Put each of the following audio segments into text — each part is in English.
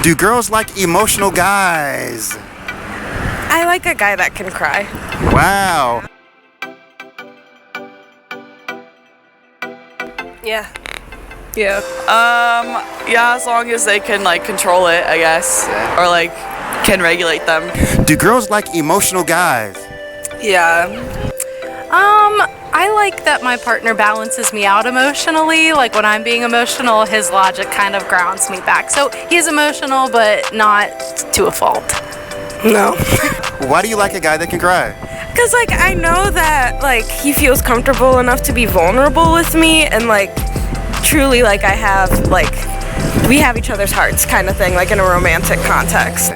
Do girls like emotional guys? I like a guy that can cry. Wow. Yeah. Yeah. Yeah, as long as they can like control it, I guess, or like can regulate them. Do girls like emotional guys? Yeah. I like that my partner balances me out emotionally. Like when I'm being emotional, his logic kind of grounds me back. So he's emotional, but not to a fault. No. Why do you like a guy that can cry? Because, like, I know that, like, he feels comfortable enough to be vulnerable with me and, like, truly, like, I have, like, we have each other's hearts kind of thing, like, in a romantic context.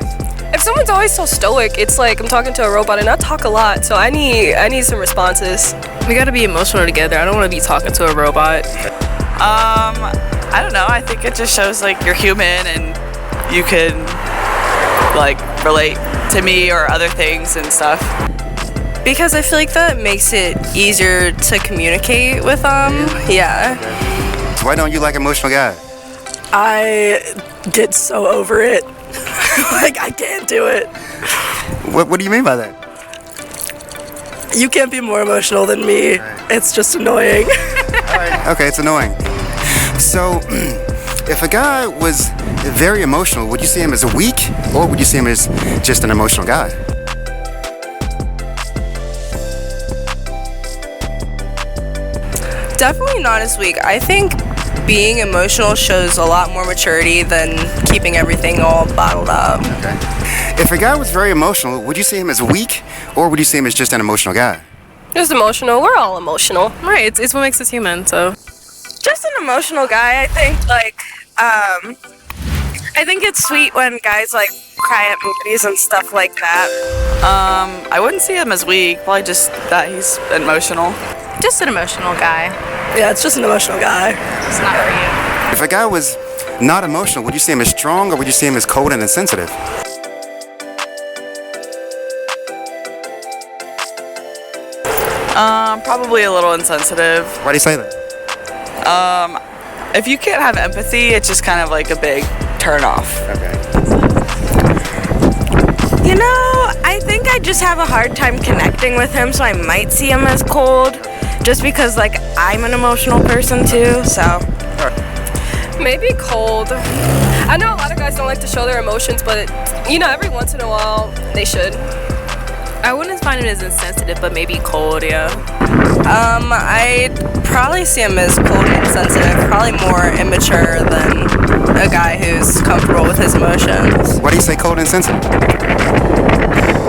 If someone's always so stoic, it's like I'm talking to a robot and I talk a lot, so I need some responses. We gotta be emotional together. I don't want to be talking to a robot. I don't know. I think it just shows like you're human and you can like relate to me or other things and stuff. Because I feel like that makes it easier to communicate with them. Yeah. So why don't you like emotional guys? I get so over it. Like, I can't do it. What do you mean by that? You can't be more emotional than me. It's just annoying. Okay, it's annoying. So, if a guy was very emotional, would you see him as weak, or would you see him as just an emotional guy? Definitely not as weak. I think being emotional shows a lot more maturity than keeping everything all bottled up. Okay. If a guy was very emotional, would you see him as weak, or would you see him as just an emotional guy? Just emotional. We're all emotional. Right. It's what makes us human. So. Just an emotional guy, I think, like, I think it's sweet when guys, like, cry at movies and stuff like that. I wouldn't see him as weak. Probably just that he's emotional. Just an emotional guy. Yeah, it's just an emotional guy. It's not for you. If a guy was not emotional, would you see him as strong, or would you see him as cold and insensitive? Probably a little insensitive. Why do you say that? If you can't have empathy, it's just kind of like a big turn off. Okay. You know, I think I just have a hard time connecting with him, so I might see him as cold, just because, like, I'm an emotional person too, so. Maybe cold. I know a lot of guys don't like to show their emotions, but, you know, every once in a while, they should. I wouldn't find him as insensitive, but maybe cold, yeah. I'd probably see him as cold and insensitive, probably more immature than a guy who's comfortable with his emotions. Why do you say cold and insensitive?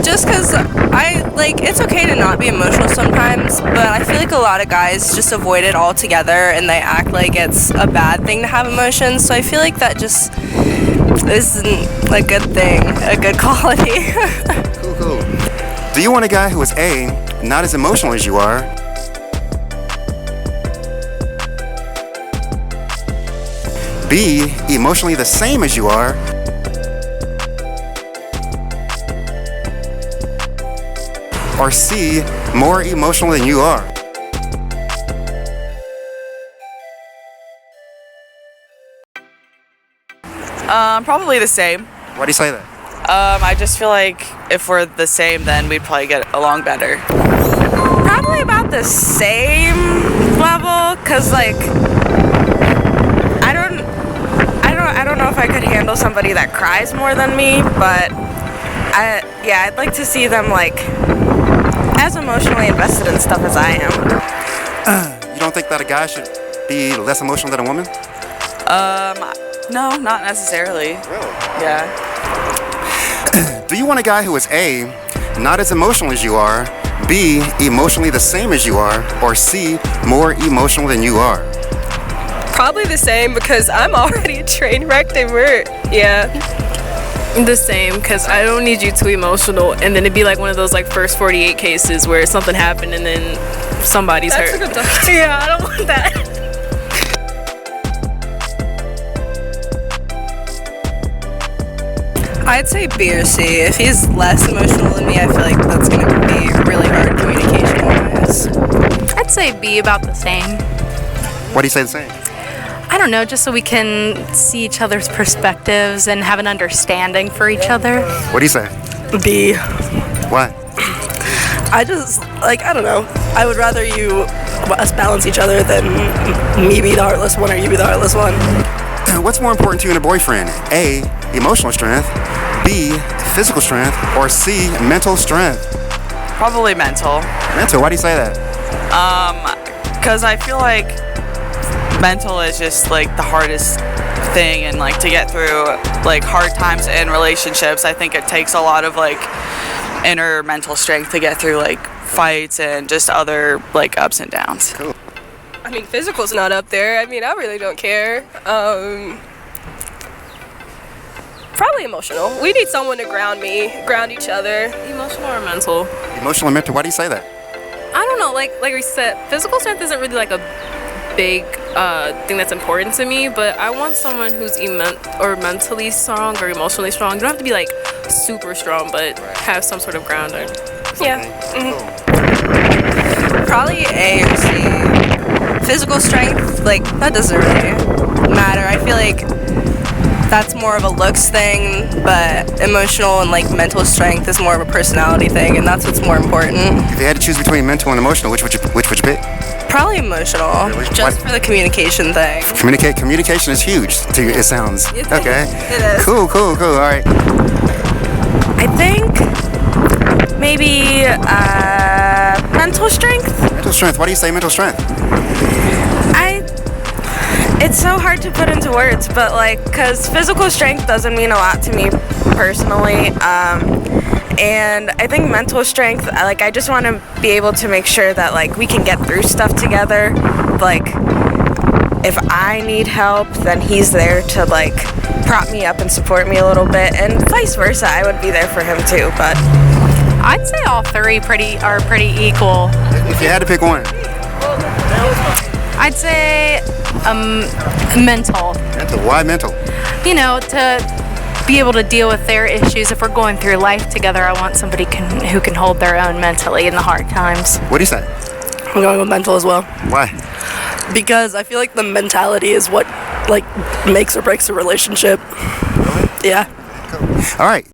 Just because it's okay to not be emotional sometimes, but I feel like a lot of guys just avoid it altogether and they act like it's a bad thing to have emotions, so I feel like that just isn't a good thing, a good quality. Cool. Do you want a guy who is A, not as emotional as you are, B, emotionally the same as you are, or C, more emotional than you are? Probably the same. Why do you say that? I just feel like if we're the same, then we'd probably get along better. Probably about the same level, cause like I don't know if I could handle somebody that cries more than me, but I'd like to see them like as emotionally invested in stuff as I am. You don't think that a guy should be less emotional than a woman? No, not necessarily. Really? Yeah. Do you want a guy who is A, not as emotional as you are, B, emotionally the same as you are, or C, more emotional than you are? Probably the same because I'm already a train wreck. Yeah. The same, because I don't need you to be emotional, and then it'd be like one of those like first 48 cases where something happened and then somebody's That's hurt. a good doctor. Yeah, I don't want that. I'd say B or C. If he's less emotional than me, I feel like that's going to be really hard communication-wise. I'd say B, about the same. Why do you say the same? I don't know, just so we can see each other's perspectives and have an understanding for each other. What do you say? B. What? I just, like, I don't know. I would rather us balance each other than me be the heartless one or you be the heartless one. What's more important to you in a boyfriend? A, emotional strength, B, physical strength, or C, mental strength? Probably mental. Mental, why do you say that? Because I feel like mental is just like the hardest thing, and like to get through like hard times in relationships, I think it takes a lot of like inner mental strength to get through like fights and just other like ups and downs. Cool. I mean, physical's not up there. I mean, I really don't care. Probably emotional. We need someone to ground each other. Emotional or mental? Emotional and mental, why do you say that? I don't know. Like we said, physical strength isn't really like a big thing that's important to me, but I want someone who's mentally strong or emotionally strong. You don't have to be like super strong, but have some sort of grounding. Yeah. Probably A or C. Physical strength, like, that doesn't really matter. I feel like that's more of a looks thing, but emotional and like mental strength is more of a personality thing, and that's what's more important. If you had to choose between mental and emotional, which would you pick? Probably emotional, Really? just for the communication thing. Communication is huge to you, it sounds. Okay. It is. Cool. All right. I think maybe mental strength. Mental strength, why do you say mental strength? It's so hard to put into words, but like, because physical strength doesn't mean a lot to me personally. And I think mental strength, like, I just want to be able to make sure that like we can get through stuff together. Like, if I need help, then he's there to like prop me up and support me a little bit, and vice versa. I would be there for him too. But I'd say all three are pretty equal. If you had to pick one. I'd say mental. Mental, why mental? You know, to be able to deal with their issues. If we're going through life together, I want somebody who can hold their own mentally in the hard times. What do you say? I'm going with mental as well. Why? Because I feel like the mentality is what, like, makes or breaks a relationship. Yeah. All right.